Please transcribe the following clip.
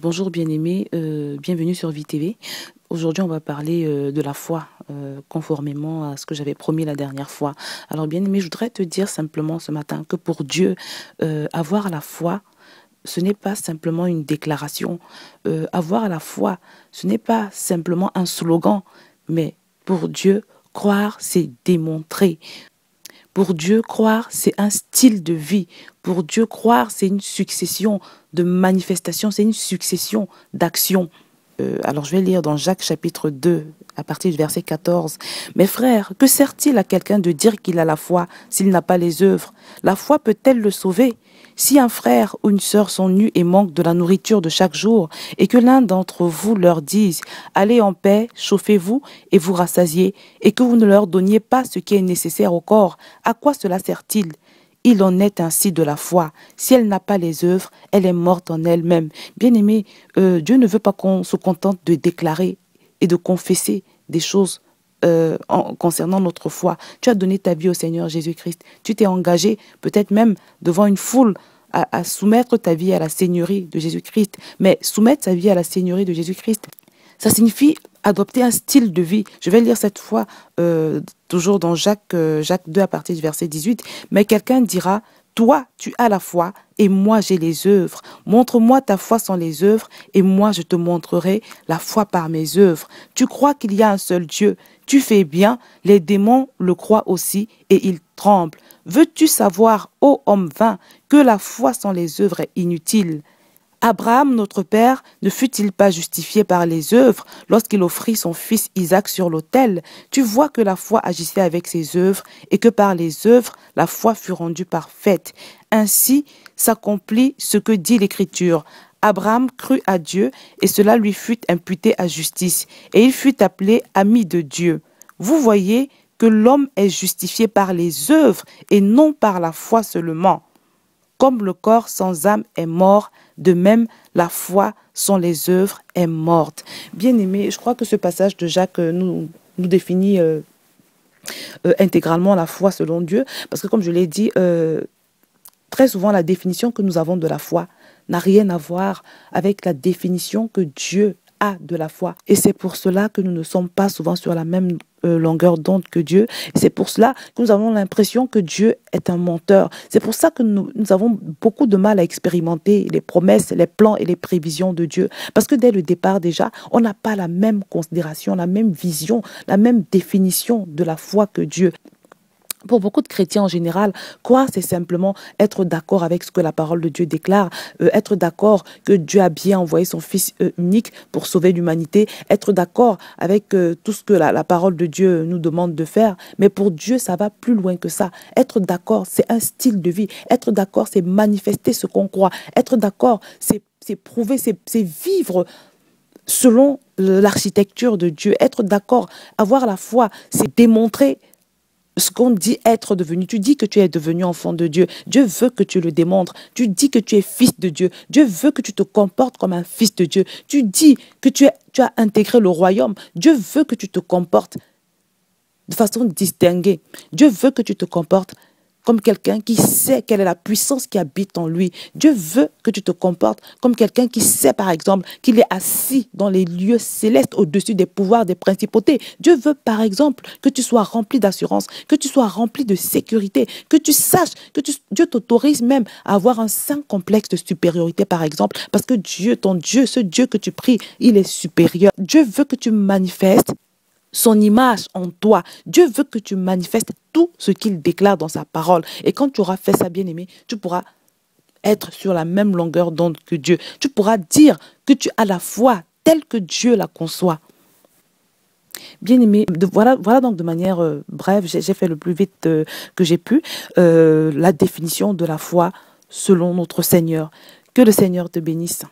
Bonjour bien-aimés, bienvenue sur VTV. Aujourd'hui, on va parler de la foi, conformément à ce que j'avais promis la dernière fois. Alors bien-aimé, je voudrais te dire simplement ce matin que pour Dieu, avoir la foi, ce n'est pas simplement une déclaration. Avoir la foi, ce n'est pas simplement un slogan, mais pour Dieu, croire, c'est démontrer. Pour Dieu, croire, c'est un style de vie. Pour Dieu, croire, c'est une succession de manifestations, c'est une succession d'actions. Alors je vais lire dans Jacques chapitre 2, à partir du verset 14. Mes frères, que sert-il à quelqu'un de dire qu'il a la foi s'il n'a pas les œuvres? La foi peut-elle le sauver? Si un frère ou une sœur sont nus et manquent de la nourriture de chaque jour, et que l'un d'entre vous leur dise, allez en paix, chauffez-vous et vous rassasiez, et que vous ne leur donniez pas ce qui est nécessaire au corps, à quoi cela sert-il? Il en est ainsi de la foi. Si elle n'a pas les œuvres, elle est morte en elle-même. Bien-aimé, Dieu ne veut pas qu'on se contente de déclarer et de confesser des choses concernant notre foi. Tu as donné ta vie au Seigneur Jésus-Christ. Tu t'es engagé peut-être même devant une foule à soumettre ta vie à la Seigneurie de Jésus-Christ. Mais soumettre sa vie à la Seigneurie de Jésus-Christ, ça signifie adopter un style de vie. Je vais lire cette fois toujours dans Jacques 2 à partir du verset 18. Mais quelqu'un dira, toi, tu as la foi et moi, j'ai les œuvres. Montre-moi ta foi sans les œuvres et moi, je te montrerai la foi par mes œuvres. Tu crois qu'il y a un seul Dieu. Tu fais bien, les démons le croient aussi et ils tremblent. Veux-tu savoir, ô homme vain, que la foi sans les œuvres est inutile? Abraham, notre père, ne fut-il pas justifié par les œuvres lorsqu'il offrit son fils Isaac sur l'autel? Tu vois que la foi agissait avec ses œuvres et que par les œuvres, la foi fut rendue parfaite. Ainsi s'accomplit ce que dit l'Écriture. Abraham crut à Dieu et cela lui fut imputé à justice et il fut appelé ami de Dieu. Vous voyez que l'homme est justifié par les œuvres et non par la foi seulement. Comme le corps sans âme est mort, de même la foi sans les œuvres est morte. Bien-aimé, je crois que ce passage de Jacques nous définit intégralement la foi selon Dieu. Parce que comme je l'ai dit, très souvent la définition que nous avons de la foi n'a rien à voir avec la définition que Dieu a de la foi. Et c'est pour cela que nous ne sommes pas souvent sur la même longueur d'onde que Dieu. C'est pour cela que nous avons l'impression que Dieu est un menteur. C'est pour ça que nous avons beaucoup de mal à expérimenter les promesses, les plans et les prévisions de Dieu. Parce que dès le départ déjà, on n'a pas la même considération, la même vision, la même définition de la foi que Dieu. Pour beaucoup de chrétiens en général, croire, c'est simplement être d'accord avec ce que la parole de Dieu déclare, être d'accord que Dieu a bien envoyé son Fils unique pour sauver l'humanité, être d'accord avec tout ce que la parole de Dieu nous demande de faire. Mais pour Dieu, ça va plus loin que ça. Être d'accord, c'est un style de vie. Être d'accord, c'est manifester ce qu'on croit. Être d'accord, c'est prouver, c'est vivre selon l'architecture de Dieu. Être d'accord, avoir la foi, c'est démontrer ce qu'on dit être devenu. Tu dis que tu es devenu enfant de Dieu. Dieu veut que tu le démontres. Tu dis que tu es fils de Dieu. Dieu veut que tu te comportes comme un fils de Dieu. Tu dis que tu as intégré le royaume. Dieu veut que tu te comportes de façon distinguée. Dieu veut que tu te comportes comme quelqu'un qui sait quelle est la puissance qui habite en lui. Dieu veut que tu te comportes comme quelqu'un qui sait, par exemple, qu'il est assis dans les lieux célestes au-dessus des pouvoirs, des principautés. Dieu veut, par exemple, que tu sois rempli d'assurance, que tu sois rempli de sécurité, que tu saches que Dieu t'autorise même à avoir un saint complexe de supériorité, par exemple, parce que Dieu, ton Dieu, ce Dieu que tu pries, il est supérieur. Dieu veut que tu manifestes son image en toi. Dieu veut que tu manifestes tout ce qu'il déclare dans sa parole. Et quand tu auras fait ça, bien-aimé, tu pourras être sur la même longueur d'onde que Dieu. Tu pourras dire que tu as la foi telle que Dieu la conçoit. Bien-aimé, voilà donc de manière brève, j'ai fait le plus vite que j'ai pu, la définition de la foi selon notre Seigneur. Que le Seigneur te bénisse.